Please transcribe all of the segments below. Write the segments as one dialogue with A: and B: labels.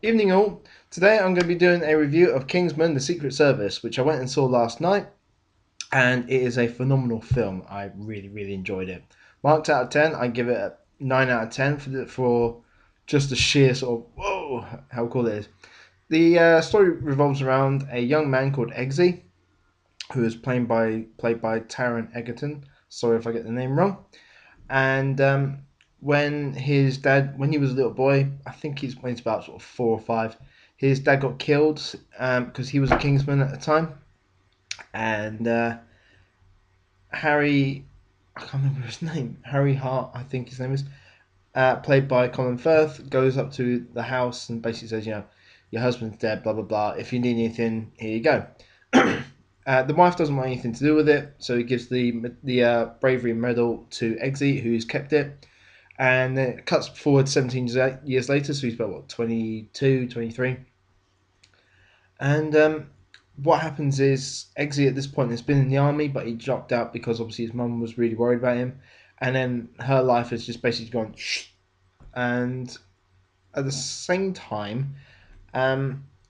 A: Evening all. Today I'm going to be doing a review of Kingsman: The Secret Service, which I went and saw last night, and it is a phenomenal film. I really enjoyed it. Marked out of 10, I give it a 9 out of 10 for just the sheer sort of whoa how cool it is. The story revolves around a young man called Eggsy, who is played by Taron Egerton. Sorry if I get the name wrong. And when his dad, when he was a little boy, I think when he's about sort of 4 or 5, his dad got killed because he was a Kingsman at the time, and Harry, I can't remember his name, Harry Hart, I think his name is, played by Colin Firth, goes up to the house and basically says, your husband's dead, blah blah blah. If you need anything, here you go. The wife doesn't want anything to do with it, so he gives the bravery medal to Eggsy, who's kept it. And then it cuts forward 17 years later, so he's about, what, 22, 23. And what happens is Eggsy at this point has been in the army, but he dropped out because obviously his mum was really worried about him. And then her life has just basically gone shh. And at the same time,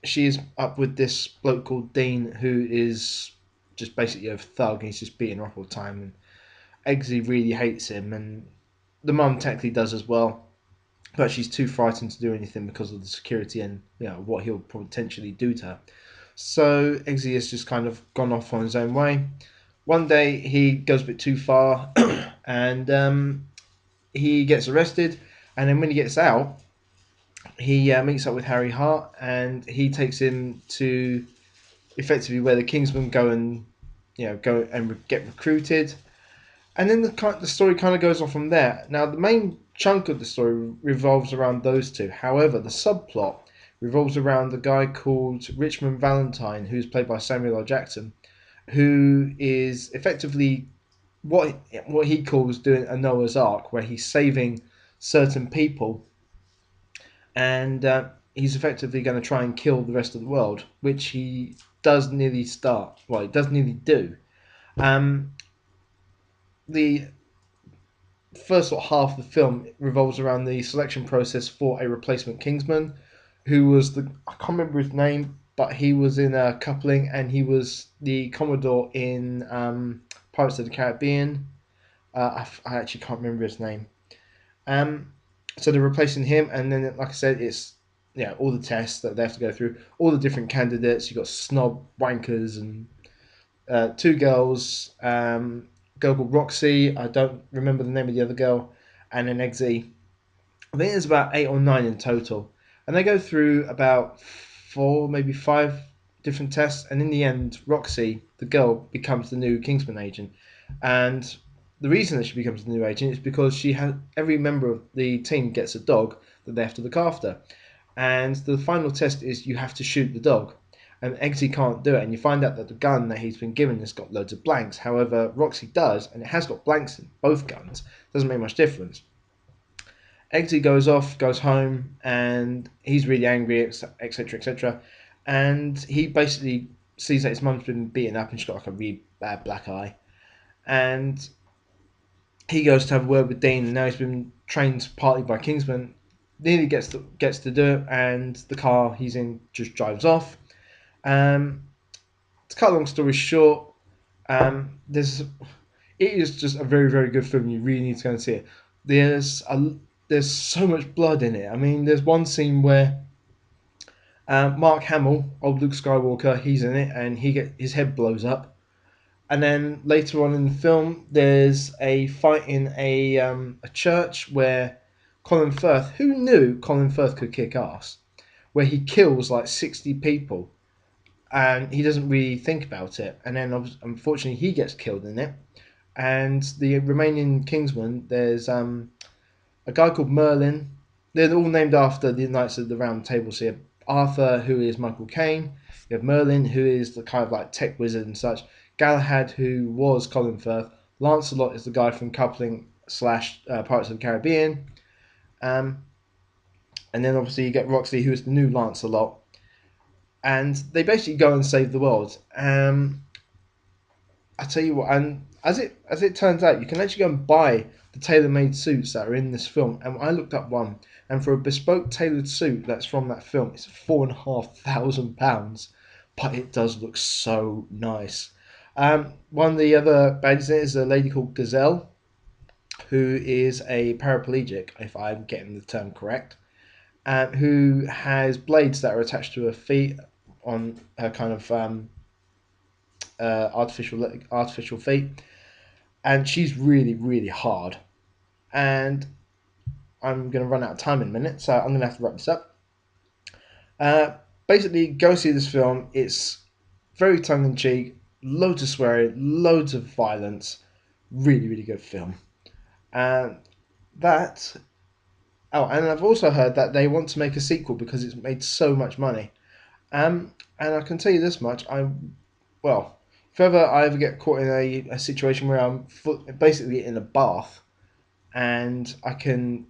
A: she is up with this bloke called Dean, who is just basically a thug. And he's just beating her up all the time. And Eggsy really hates him, and the mum technically does as well, but she's too frightened to do anything because of the security and what he'll potentially do to her. So Eggsy has just kind of gone off on his own way. One day he goes a bit too far, and he gets arrested. And then when he gets out, he meets up with Harry Hart, and he takes him to effectively where the Kingsmen go and go and get recruited. And then the story kind of goes on from there. Now, the main chunk of the story revolves around those two. However, the subplot revolves around a guy called Richmond Valentine, who's played by Samuel L. Jackson, who is effectively what he calls doing a Noah's Ark, where he's saving certain people, and he's effectively going to try and kill the rest of the world, which he does nearly start. Well, he does nearly do. Um, the first sort of half of the film revolves around the selection process for a replacement Kingsman, who was I can't remember his name, but he was in a coupling, and he was the Commodore in Pirates of the Caribbean. I actually can't remember his name. Um, so they're replacing him, and then, like I said, it's all the tests that they have to go through, all the different candidates. You got snob wankers and two girls. Girl called Roxy. I don't remember the name of the other girl, and then Eggsy. I think there's about 8 or 9 in total, and they go through about 4, maybe 5 different tests, and in the end, Roxy, the girl, becomes the new Kingsman agent, and the reason that she becomes the new agent is because she has every member of the team gets a dog that they have to look after, and the final test is you have to shoot the dog, and Eggsy can't do it, and you find out that the gun that he's been given has got loads of blanks. However, Roxy does, and it has got blanks in both guns. Doesn't make much difference. Eggsy goes off, goes home, and he's really angry, etc., etc. And he basically sees that his mum's been beaten up and she's got like a really bad black eye. And he goes to have a word with Dean, and now he's been trained partly by Kingsman. Nearly gets to do it, and the car he's in just drives off. To cut a long story short, there's it is just a very good film. You really need to go and see it. There's a there's so much blood in it. I mean, there's one scene where Mark Hamill, old Luke Skywalker, he's in it, and his head blows up. And then later on in the film, there's a fight in a church where Colin Firth, who knew Colin Firth could kick ass, where he kills like 60 people, and he doesn't really think about it. And then unfortunately, he gets killed in it. And the remaining Kingsmen, there's a guy called Merlin. They're all named after the Knights of the Round Table. So you have Arthur, who is Michael Caine. You have Merlin, who is the kind of like tech wizard and such. Galahad, who was Colin Firth. Lancelot is the guy from Coupling slash Pirates of the Caribbean. Um, and then obviously you get Roxy, who is the new Lancelot. And they basically go and save the world. I tell you what, and as it turns out, you can actually go and buy the tailor-made suits that are in this film. And I looked up one, and for a bespoke tailored suit that's from that film, it's £4,500. But it does look so nice. One of the other baddies in it is a lady called Gazelle, who is a paraplegic, if I'm getting the term correct, and who has blades that are attached to her feet on her kind of artificial feet, and she's really really hard. And I'm going to run out of time in a minute, so I'm going to have to wrap this up. Uh, Basically, go see this film. It's very tongue in cheek, loads of swearing, loads of violence. Really, really good film. And that. Oh, and I've also heard that they want to make a sequel because it's made so much money. And I can tell you this much: well, if ever I ever get caught in a situation where I'm basically in a bath and I can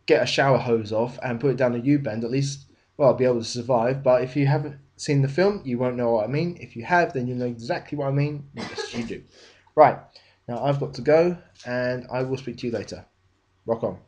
A: get a shower hose off and put it down a U bend, at least, well, I'll be able to survive. But if you haven't seen the film, you won't know what I mean. If you have, then you know exactly what I mean. Yes, you do. Right, now I've got to go, and I will speak to you later. Rock on.